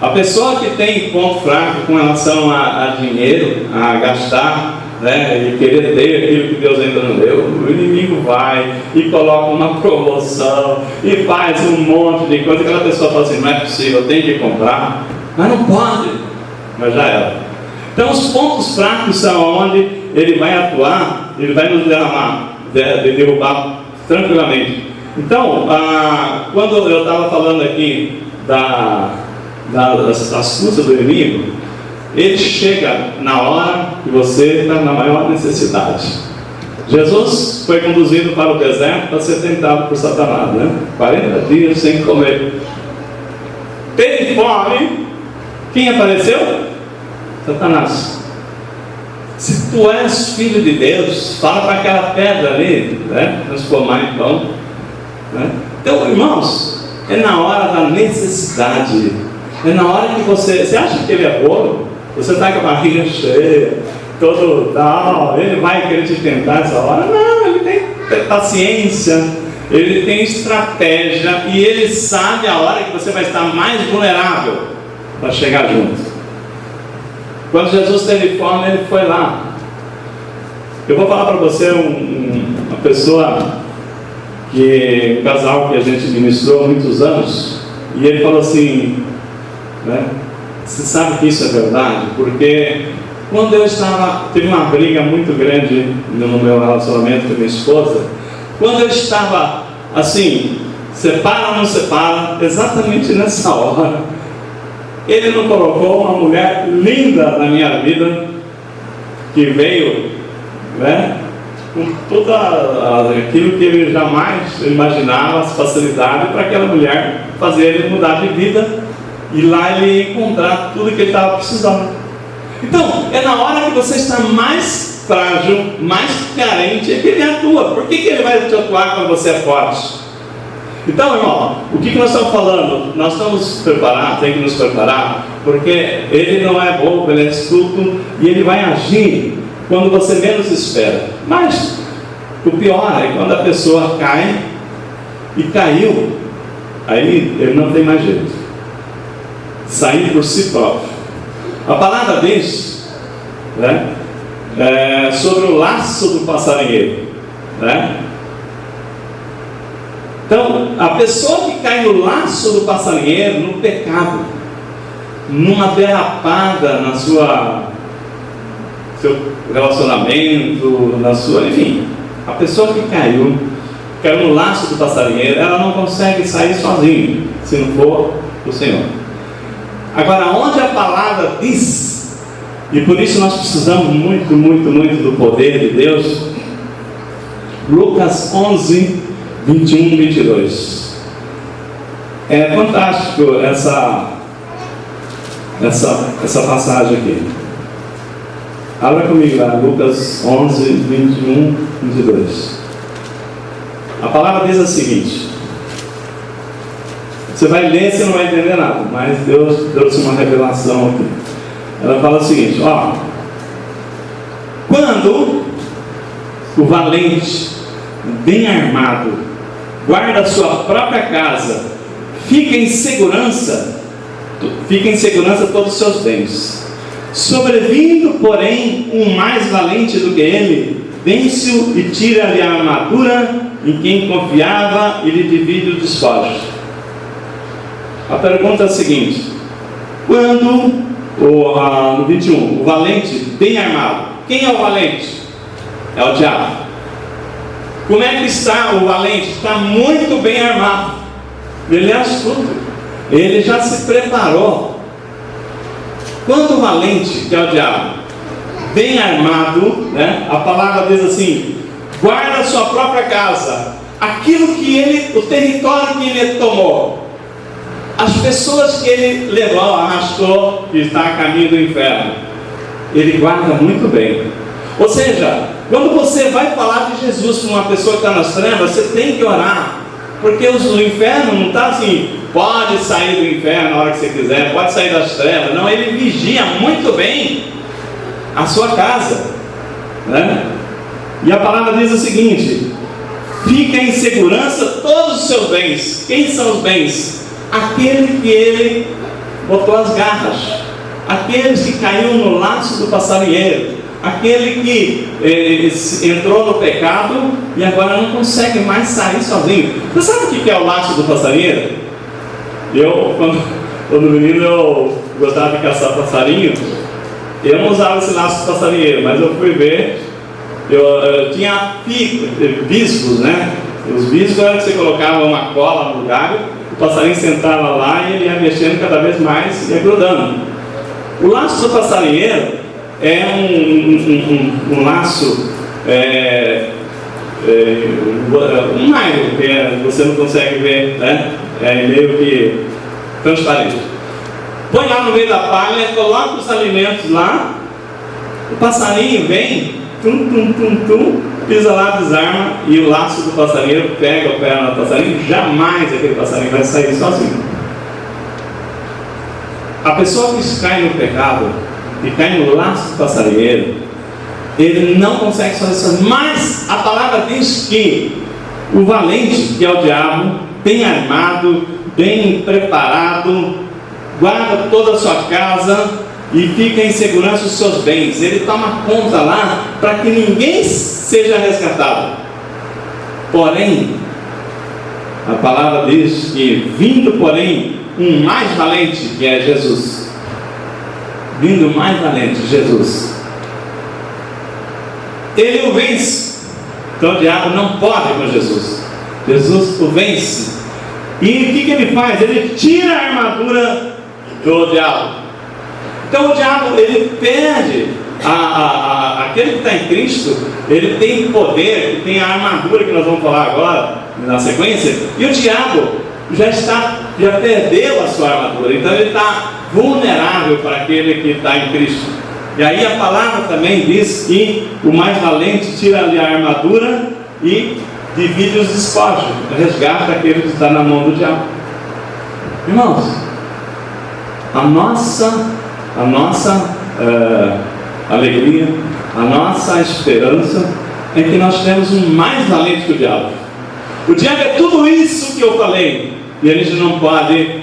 A pessoa que tem ponto fraco com relação a dinheiro, a gastar, né, e querer ter aquilo que Deus ainda não deu, o inimigo vai e coloca uma promoção e faz um monte de coisa. Aquela pessoa fala assim, não é possível, eu tenho que comprar, mas não pode, mas já era. Então os pontos fracos são onde ele vai atuar, ele vai nos derrubar tranquilamente. Então, quando eu estava falando aqui das astúcias do inimigo, ele chega na hora que você está na maior necessidade. Jesus foi conduzido para o deserto para ser tentado por Satanás, né? 40 dias sem comer. Teve fome, Quem apareceu? Satanás. Se tu és filho de Deus, fala para aquela pedra ali, né? Transformar em pão, né? Então, irmãos, é na hora da necessidade, é na hora que você acha que ele é bolo, você está com a barriga cheia, todo tal, ele vai querer te tentar essa hora? Não, ele tem paciência, ele tem estratégia e ele sabe a hora que você vai estar mais vulnerável para chegar junto. Quando Jesus teve fome, ele foi lá. Eu vou falar para você uma pessoa, um casal que a gente ministrou há muitos anos, e ele falou assim, né, você sabe que isso é verdade? Porque quando teve uma briga muito grande no meu relacionamento com a minha esposa, quando eu estava assim, separa ou não separa, exatamente nessa hora, ele não colocou uma mulher linda na minha vida, que veio, né, com tudo aquilo que ele jamais imaginava, as facilidades para aquela mulher fazer ele mudar de vida, e lá ele ia encontrar tudo que ele estava precisando. Então, é na hora que você está mais frágil, mais carente, é que ele atua. Por que ele vai te atuar quando você é forte? Então, irmão, o que nós estamos falando? Nós estamos preparados, tem que nos preparar, porque ele não é bobo, ele é astuto, e ele vai agir quando você menos espera. Mas o pior é quando a pessoa cai, e caiu, aí ele não tem mais jeito. Sair por si próprio. A palavra diz, né, sobre o laço do passarinheiro, né? Então, a pessoa que cai no laço do passarinheiro, no pecado, numa derrapada na seu relacionamento, enfim, a pessoa que caiu no laço do passarinheiro, ela não consegue sair sozinha, se não for o Senhor. Agora, onde a palavra diz, e por isso nós precisamos muito, muito, muito do poder de Deus, Lucas 11, 21 e 22. É fantástico essa passagem aqui. Abra comigo lá, Lucas 11, 21 e 22. A palavra diz o seguinte: você vai ler, você não vai entender nada, mas Deus trouxe uma revelação aqui. Ela fala o seguinte, ó: quando o valente, bem armado, guarda a sua própria casa, fica em segurança todos os seus bens. Sobrevindo, porém, um mais valente do que ele, vence-o e tira-lhe a armadura em quem confiava e lhe divide o despojo. A pergunta é a seguinte: quando, no 21, o valente bem armado, quem é o valente? É o diabo. Como é que está o valente? Está muito bem armado. Ele é astuto. Ele já se preparou. Quando o valente, que é o diabo, bem armado, né, a palavra diz assim: guarda a sua própria casa, aquilo que o território que ele tomou, as pessoas que ele levou, arrastou, que está a caminho do inferno, ele guarda muito bem. Ou seja, quando você vai falar de Jesus para uma pessoa que está nas trevas, você tem que orar, porque o inferno não está assim, pode sair do inferno na hora que você quiser, pode sair das trevas. Não, ele vigia muito bem a sua casa, né? E a palavra diz o seguinte: fica em segurança todos os seus bens. Quem são os bens? Aquele que ele botou as garras, aqueles que caiu no laço do passarinheiro, aquele que entrou no pecado e agora não consegue mais sair sozinho. Você sabe o que é o laço do passarinheiro? Eu, quando menino, eu gostava de caçar passarinho. Eu não usava esse laço do passarinheiro, mas eu fui ver. Eu tinha viscos, né? Os viscos era que você colocava uma cola no galho, o passarinho sentava lá e ele ia mexendo cada vez mais e ia grudando. O laço do passarinheiro é um laço, um nylon, que você não consegue ver, né? É meio que transparente. põe lá no meio da palha, coloca os alimentos lá, o passarinho vem, tum, tum, tum, tum, pisa lá, desarma, e o laço do passarinho pega a perna do passarinho, jamais aquele passarinho vai sair sozinho. A pessoa que cai no pecado, e cai no laço do passarinheiro, ele não consegue fazer isso. Mas a palavra diz que o valente, que é o diabo, bem armado, bem preparado, guarda toda a sua casa e fica em segurança os seus bens. Ele toma conta lá para que ninguém seja resgatado. Porém, a palavra diz que vindo, porém, um mais valente, que é Jesus. Vindo o mais valente, Jesus, ele o vence. Então o diabo não pode com Jesus. Jesus o vence. E o que ele faz? Ele tira a armadura do diabo. Então o diabo, ele perde aquele que está em Cristo, ele tem poder, ele tem a armadura que nós vamos falar agora na sequência, e o diabo já perdeu a sua armadura, então ele está vulnerável para aquele que está em Cristo. E aí a palavra também diz que o mais valente tira-lhe a armadura e divide os despojos, resgata aquele que está na mão do diabo. Irmãos, a nossa alegria, a nossa esperança é que nós temos um mais valente que o diabo. O diabo é tudo isso que eu falei, e a gente não pode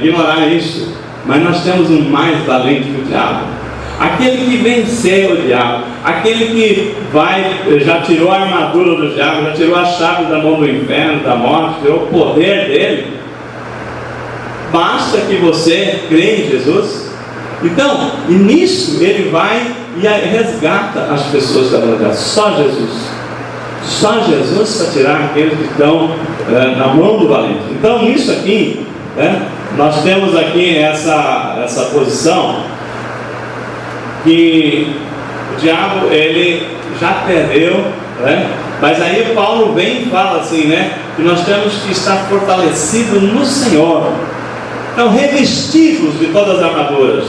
ignorar isso, mas nós temos um mais valente que o diabo. Aquele que venceu o diabo, aquele que já tirou a armadura do diabo, já tirou a chave da mão do inferno, da morte, tirou o poder dele. Basta que você crê em Jesus. Então, e nisso ele vai e resgata as pessoas da humanidade. Só Jesus para tirar aqueles que estão na mão do valente. Então, nisso aqui, nós temos aqui essa posição que o diabo, ele já perdeu, mas aí Paulo vem e fala assim, que nós temos que estar fortalecidos no Senhor. Então, revestidos de todas as armaduras.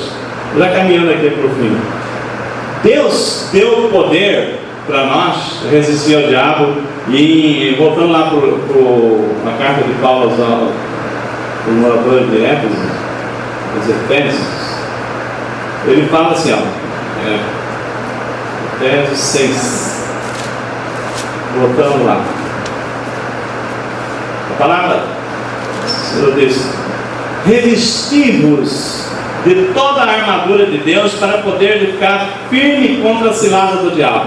Já caminhando aqui para o fim, Deus deu poder para nós resistir ao diabo. E voltando lá para a carta de Paulo aos moradores de Éfeso, os Efésios, ele fala assim, Efésios 6, voltando lá, a palavra diz: revestivos de toda a armadura de Deus para poder ficar firme contra a cilada do diabo.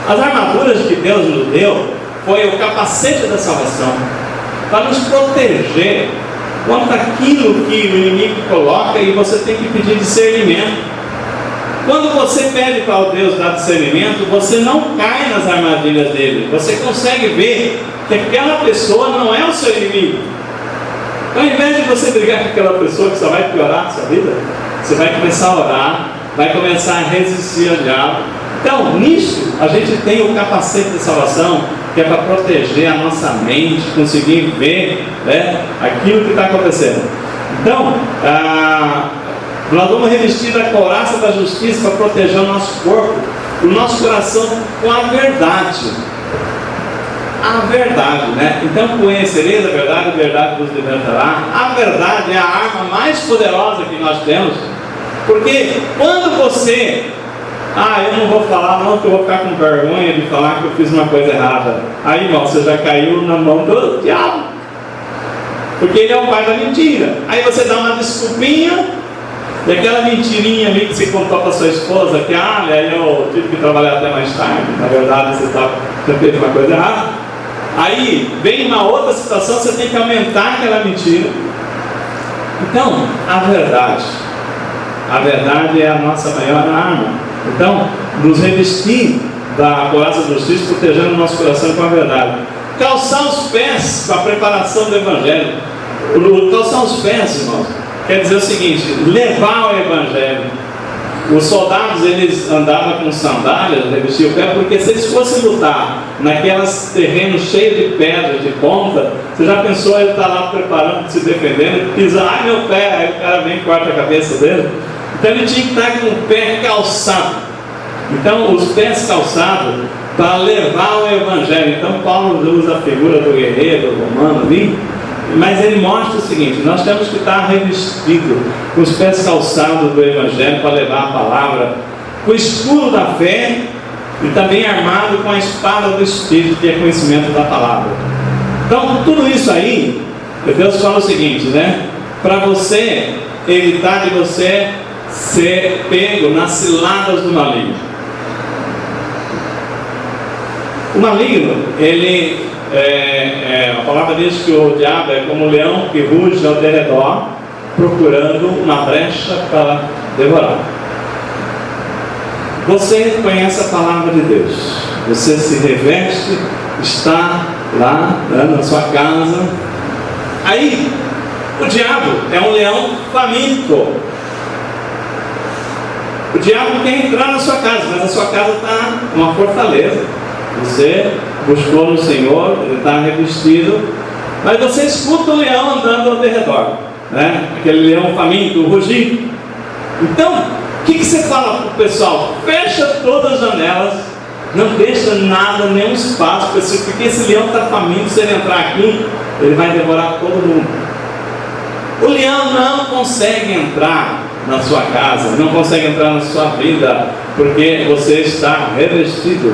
As armaduras que Deus nos deu foi o capacete da salvação, para nos proteger contra aquilo que o inimigo coloca, e você tem que pedir discernimento. Quando você pede para o Deus dar discernimento, você não cai nas armadilhas dele. Você consegue ver que aquela pessoa não é o seu inimigo. Então, ao invés de você brigar com aquela pessoa que só vai piorar a sua vida, você vai começar a orar, vai começar a resistir ao diabo. Então, nisso, a gente tem o capacete de salvação, que é para proteger a nossa mente, conseguir ver aquilo que está acontecendo. Então, nós vamos revestir da couraça da justiça para proteger o nosso corpo, o nosso coração com a verdade. A verdade, Então, conhecereis a verdade vos libertará. A verdade é a arma mais poderosa que nós temos, porque quando você, eu não vou falar não, que eu vou ficar com vergonha de falar que eu fiz uma coisa errada. Aí, irmão, você já caiu na mão do diabo, porque ele é o pai da mentira. Aí você dá uma desculpinha, e aquela mentirinha ali que você contou para sua esposa, que eu tive que trabalhar até mais tarde, na verdade você já fez uma coisa errada. Aí vem uma outra situação, você tem que aumentar aquela mentira. Então, a verdade é a nossa maior arma. Então, nos revestir da couraça da justiça, protegendo o nosso coração com a verdade. Calçar os pés com a preparação do Evangelho. Calçar os pés, irmãos, quer dizer o seguinte: levar o Evangelho. Os soldados, eles andavam com sandálias, revestiam o pé, porque se eles fossem lutar naqueles terrenos cheios de pedras, de ponta, Você já pensou, ele está lá preparando, se defendendo, pisa, ai meu pé, aí o cara vem e corta a cabeça dele. Então ele tinha que estar com o pé calçado. Então os pés calçados para levar o evangelho. Então Paulo usa a figura do guerreiro romano ali, mas ele mostra o seguinte: nós temos que estar revestidos com os pés calçados do evangelho para levar a palavra, com o escudo da fé e também armado com a espada do Espírito, que é conhecimento da palavra. Então tudo isso aí, Deus fala o seguinte, né? Para você evitar de você ser pego nas ciladas do maligno. O maligno, ele, a palavra diz que o diabo é como um leão que ruge ao derredor, procurando uma brecha para devorar. Você conhece a palavra de Deus, você se reveste, está lá, né, na sua casa. Aí, o diabo é um leão faminto. O diabo quer entrar na sua casa, mas a sua casa está uma fortaleza. Você buscou no Senhor, ele está revestido, mas você escuta o leão andando ao redor, né? Aquele leão faminto, o rugir. Então, o que você fala para o pessoal? Fecha todas as janelas, não deixa nada, nenhum espaço, porque esse leão está faminto. Se ele entrar aqui, ele vai devorar todo mundo. O leão não consegue entrar na sua casa, não consegue entrar na sua vida, porque você está revestido.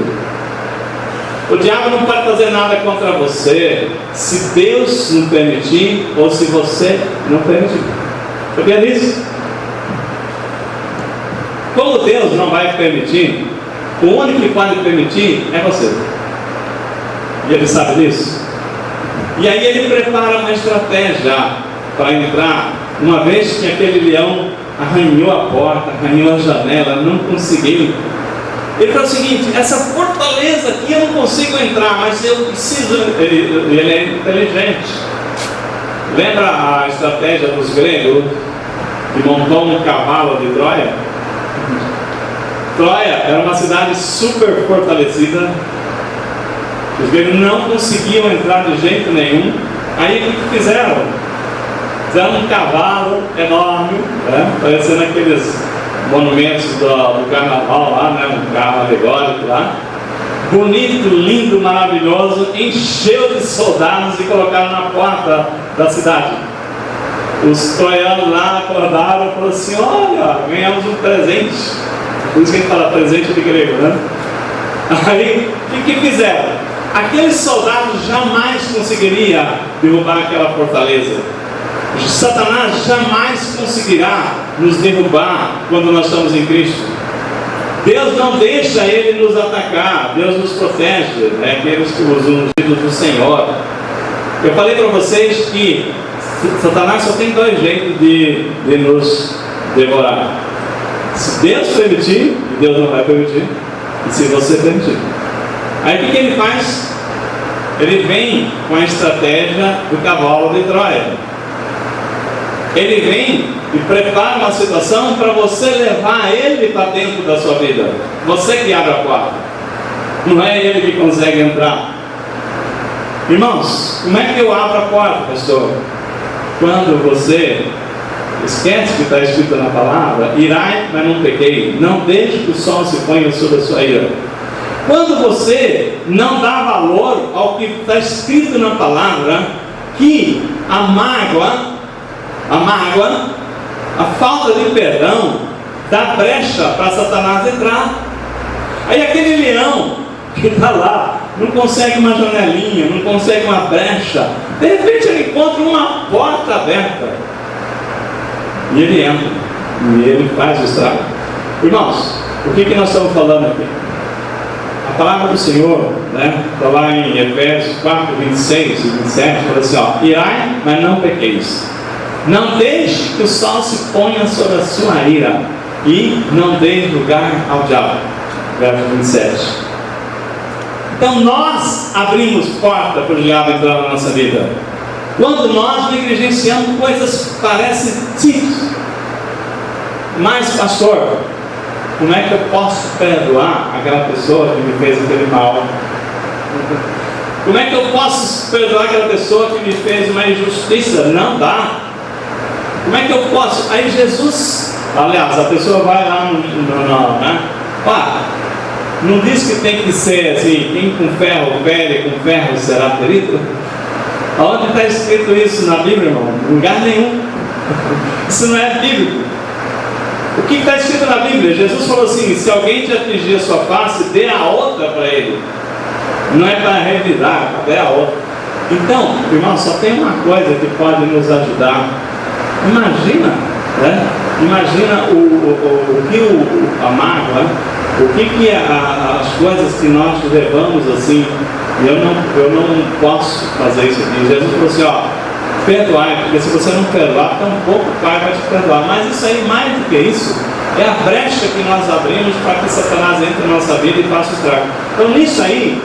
O diabo não pode fazer nada contra você se Deus não permitir ou se você não permitir. Sabia disso? Como Deus não vai permitir, o único que pode permitir é você. E ele sabe disso. E aí ele prepara uma estratégia para entrar. Uma vez que aquele leão arranhou a porta, arranhou a janela, não conseguiu. Ele fala o seguinte: essa fortaleza aqui eu não consigo entrar, mas eu preciso. Ele é inteligente. Lembra a estratégia dos gregos que montou um cavalo de Troia? Troia era uma cidade super fortalecida. Os gregos não conseguiam entrar de jeito nenhum. Aí o que fizeram? Fizeram um cavalo enorme, né? Parecendo aqueles monumentos do carnaval lá, né? Um carro alegórico lá, bonito, lindo, maravilhoso, encheu de soldados e colocaram na porta da cidade. Os troianos lá acordaram e falaram assim: olha, ganhamos um presente. Por isso que a gente fala presente de grego, né? Aí, o que fizeram? Aqueles soldados jamais conseguiriam derrubar aquela fortaleza. Satanás jamais conseguirá nos derrubar quando nós estamos em Cristo. Deus não deixa ele nos atacar, Deus nos protege, né? Aqueles que os ungidos do Senhor. Eu falei para vocês que Satanás só tem dois jeitos de nos devorar: se Deus permitir, e Deus não vai permitir, e se você permitir. Aí o que ele faz? Ele vem com a estratégia do cavalo de Troia. Ele vem e prepara uma situação para você levar ele para dentro da sua vida. Você que abre a porta, não é ele que consegue entrar. Irmãos, como é que eu abro a porta, pastor? Quando você esquece que está escrito na palavra: irai, mas não pequei, não deixe que o sol se ponha sobre a sua ira. Quando você não dá valor ao que está escrito na palavra, que a mágoa, a falta de perdão dá brecha para Satanás entrar. Aí aquele leão que está lá, não consegue uma janelinha, não consegue uma brecha, de repente ele encontra uma porta aberta e ele entra e ele faz o estrago. Irmãos, o que nós estamos falando aqui? A palavra do Senhor, né, está lá em Efésios 4, 26 e 27, fala assim: ó, irai, mas não pequeis. Não deixe que o sol se ponha sobre a sua ira, e não dê lugar ao diabo. Verso 27. Então nós abrimos porta para o diabo entrar na nossa vida quando nós negligenciamos coisas que parecem simples. Mas, pastor, como é que eu posso perdoar aquela pessoa que me fez aquele mal? Como é que eu posso perdoar aquela pessoa que me fez uma injustiça? Não dá. Como é que eu posso? Aí Jesus, aliás, a pessoa vai lá né? Não diz que tem que ser assim, quem com ferro fere, com ferro será ferido? Onde está escrito isso na Bíblia, irmão? Em lugar nenhum. Isso não é bíblico. O que está escrito na Bíblia? Jesus falou assim: se alguém te atingir a sua face, dê a outra para ele. Não é para revidar, dê a outra. Então, irmão, só tem uma coisa que pode nos ajudar. Imagina, né? Imagina o que a mágoa, o que as coisas que nós levamos assim. Eu não posso fazer isso aqui. Jesus falou assim: ó, perdoai, porque se você não perdoar, tampouco o Pai vai te perdoar. Mas isso aí, mais do que isso, é a brecha que nós abrimos para que Satanás entre na nossa vida e faça o estrago. Então, nisso aí,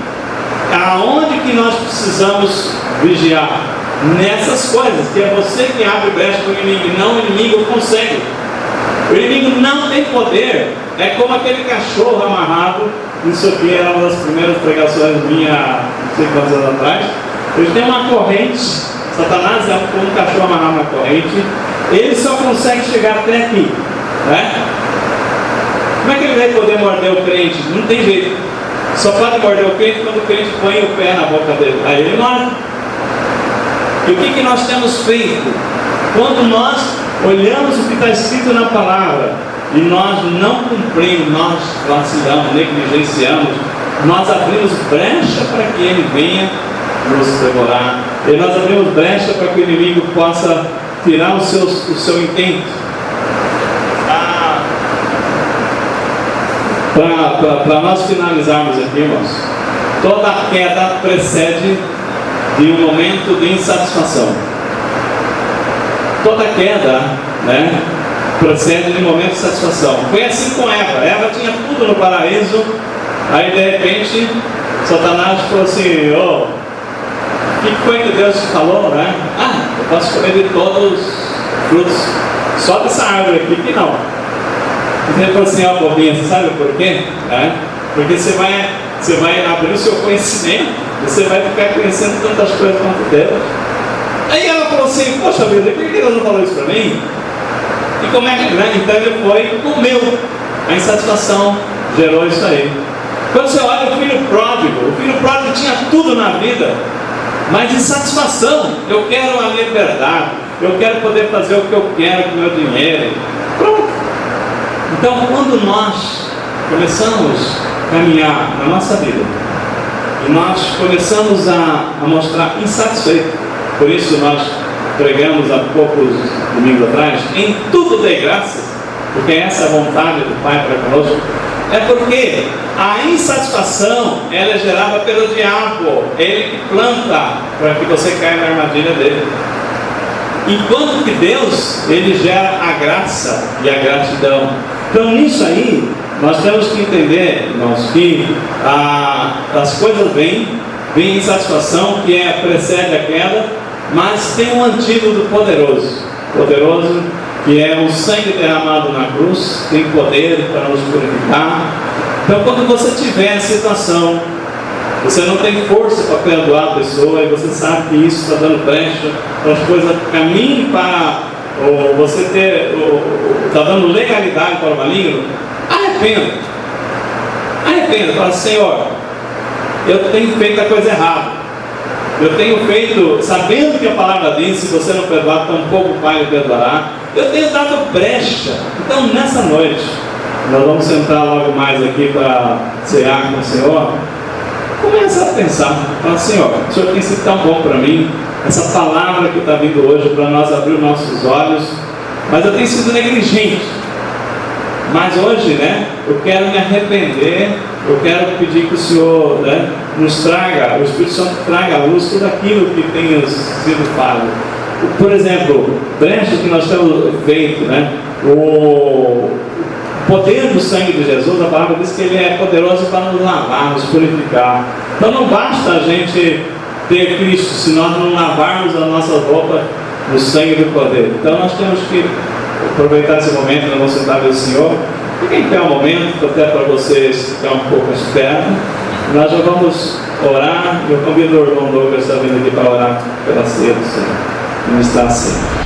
aonde que nós precisamos vigiar? Nessas coisas, que é você que abre brecha para o inimigo, e não o inimigo consegue. O inimigo não tem poder. É como aquele cachorro amarrado. Isso aqui era uma das primeiras pregações minha, não sei quantos anos atrás. Ele tem uma corrente. Satanás é como um cachorro amarrado na corrente. Ele só consegue chegar até aqui, né? Como é que ele vai poder morder o crente? Não tem jeito. Só pode morder o crente quando o crente põe o pé na boca dele. Aí ele morde. E o que nós temos feito? Quando nós olhamos o que está escrito na palavra e nós não cumprimos, nós vacilamos, negligenciamos, nós abrimos brecha para que ele venha nos devorar. E nós abrimos brecha para que o inimigo possa tirar o seu intento. Para nós finalizarmos aqui, irmãos, toda queda precede de um momento de insatisfação. Toda queda, né, procede de um momento de satisfação. Foi assim com Eva. Eva tinha tudo no paraíso. Aí de repente Satanás falou assim: o que foi que Deus te falou, né? Eu posso comer de todos os frutos, só dessa árvore aqui que não. E ele falou assim: bobinha, você sabe por quê? Porque você vai abrir o seu conhecimento, você vai ficar conhecendo tantas coisas quanto Deus. Aí ela falou assim: poxa vida, por que Deus não falou isso para mim? E como é que, né? Então ele foi e comeu. A insatisfação gerou isso aí. Quando você olha o filho pródigo tinha tudo na vida, mas insatisfação. Eu quero a liberdade, eu quero poder fazer o que eu quero com o meu dinheiro. Pronto. Então, quando nós começamos a caminhar na nossa vida e nós começamos a mostrar insatisfeito, por isso nós pregamos há poucos domingos atrás, em tudo dê graças, porque essa é a vontade do Pai para conosco. É porque a insatisfação ela é gerada pelo diabo, ele que planta para que você caia na armadilha dele. Enquanto que Deus, ele gera a graça e a gratidão. Então nisso aí, nós temos que entender, irmãos, que as coisas vêm insatisfação, que precede a queda, mas tem um antídoto poderoso, que é o sangue derramado na cruz, tem poder para nos purificar. Então quando você tiver a situação, você não tem força para perdoar a pessoa, e você sabe que isso está dando brecha para as coisas caminhem para, ou você está dando legalidade para o maligno, arrependa, fala: Senhor, eu tenho feito a coisa errada. Eu tenho feito, sabendo que a palavra diz: se você não perdoar, tampouco o Pai lhe perdoará. Eu tenho dado brecha. Então nessa noite, nós vamos sentar logo mais aqui para cear com o Senhor. Começa a pensar, fala: Senhor, o Senhor tem sido tão bom para mim, essa palavra que está vindo hoje para nós abrir os nossos olhos, mas eu tenho sido negligente. Mas hoje, né, eu quero me arrepender, eu quero pedir que o Senhor, né, nos traga, o Espírito Santo traga à luz tudo aquilo que tem sido falho. Por exemplo, brecha que nós temos feito, né, o poder do sangue de Jesus, a palavra diz que ele é poderoso para nos lavar, nos purificar. Então não basta a gente ter Cristo se nós não lavarmos as nossas roupas no sangue do poder. Então nós temos que aproveitar esse momento, nós vamos sentar do Senhor. Fiquem em pé um momento, até para vocês ficar um pouco espertos. Nós já vamos orar. Eu convido o irmão Douglas a vir aqui para orar pela ceia do Senhor. Não está assim.